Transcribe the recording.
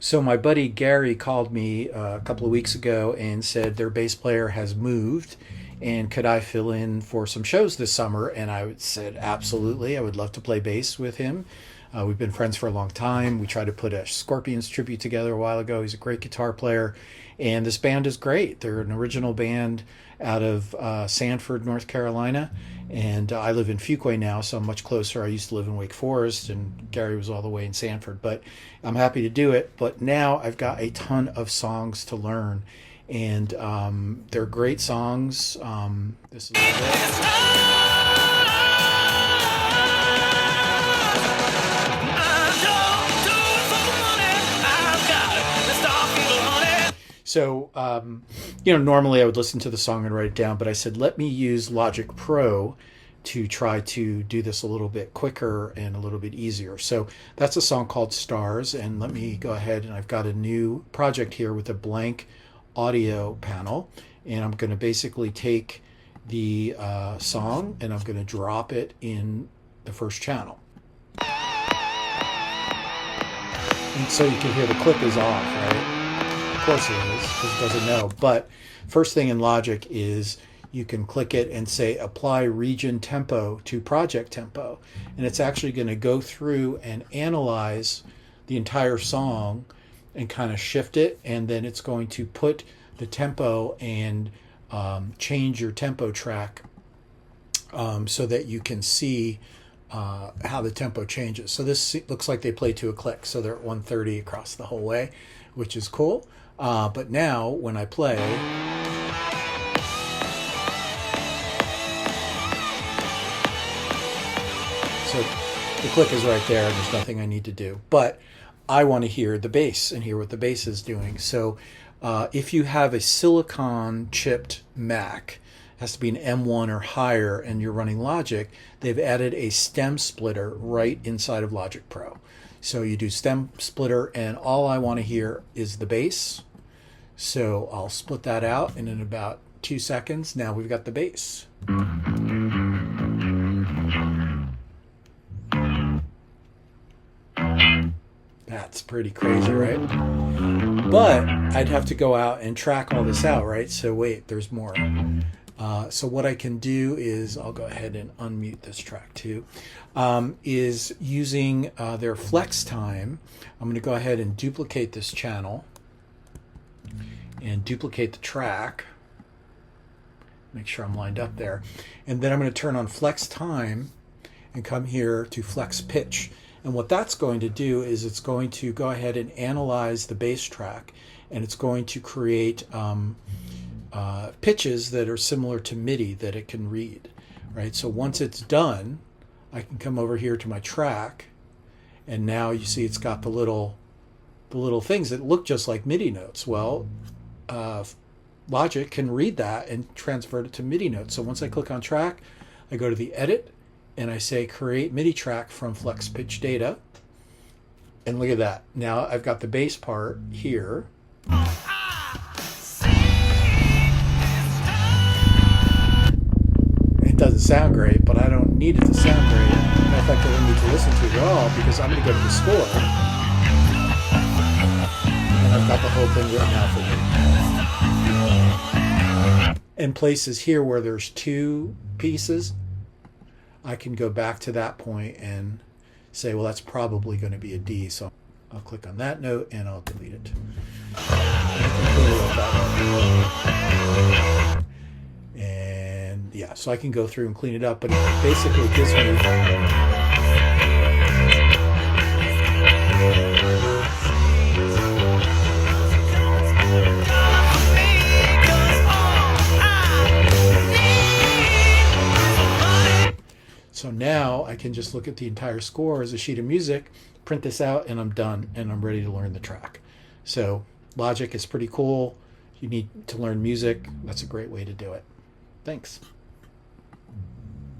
So my buddy Gary called me a couple of weeks ago and said their bass player has moved and could I fill in for some shows this summer? And I said, absolutely. I would love to play bass with him. We've been friends for a long time. We tried to put a Scorpions tribute together a while ago. He's a great guitar player. And this band is great. They're an original band out of Sanford, North Carolina. And I live in Fuquay now, so I'm much closer. I used to live in Wake Forest, and Gary was all the way in Sanford. But I'm happy to do it. But now I've got a ton of songs to learn. And they're great songs. This is So, normally I would listen to the song and write it down, but I said, let me use Logic Pro to try to do this a little bit quicker and a little bit easier. So that's a song called Stars, and let me go ahead, and I've got a new project here with a blank audio panel, and I'm going to basically take the song and I'm going to drop it in the first channel. And so you can hear the clip is off, right? Of course it is, because it doesn't know. But first thing in Logic is you can click it and say apply region tempo to project tempo. And it's actually going to go through and analyze the entire song and kind of shift it. And then it's going to put the tempo and change your tempo track so that you can see how the tempo changes. So this looks like they play to a click. So they're at 130 across the whole way, which is cool. But now when I play, so the click is right there. There's nothing I need to do. But I want to hear the bass and hear what the bass is doing. So if you have a silicon chipped Mac, it has to be an M1 or higher, and you're running Logic, they've added a stem splitter right inside of Logic Pro. So you do stem splitter, and all I want to hear is the bass. So I'll split that out, and in about 2 seconds, now we've got the bass. That's pretty crazy, right? But I'd have to go out and track all this out, right? So wait, there's more. So what I can do is, I'll go ahead and unmute this track too, is using their flex time. I'm going to go ahead and duplicate this channel and duplicate the track. Make sure I'm lined up there. And then I'm going to turn on flex time and come here to flex pitch. And what that's going to do is it's going to go ahead and analyze the bass track, and it's going to create pitches that are similar to MIDI that it can read, right? So once it's done, I can come over here to my track, and now you see it's got the little things that look just like MIDI notes. Well, Logic can read that and transfer it to MIDI notes. So once I click on track, I go to the edit, and I say create MIDI track from flex pitch data. And look at that. Now I've got the bass part here. It doesn't sound great, but I don't need it to sound great. Matter of fact, I don't need to listen to it at all, because I'm going to go to the score. And I've got the whole thing written out for me. And places here where there's two pieces, I can go back to that point and say, well, that's probably going to be a D. So I'll click on that note and I'll delete it. And yeah, so I can go through and clean it up, but it basically gives me So now I can just look at the entire score as a sheet of music, print this out, and I'm done, and I'm ready to learn the track. So Logic is pretty cool. You need to learn music. That's a great way to do it. Thanks.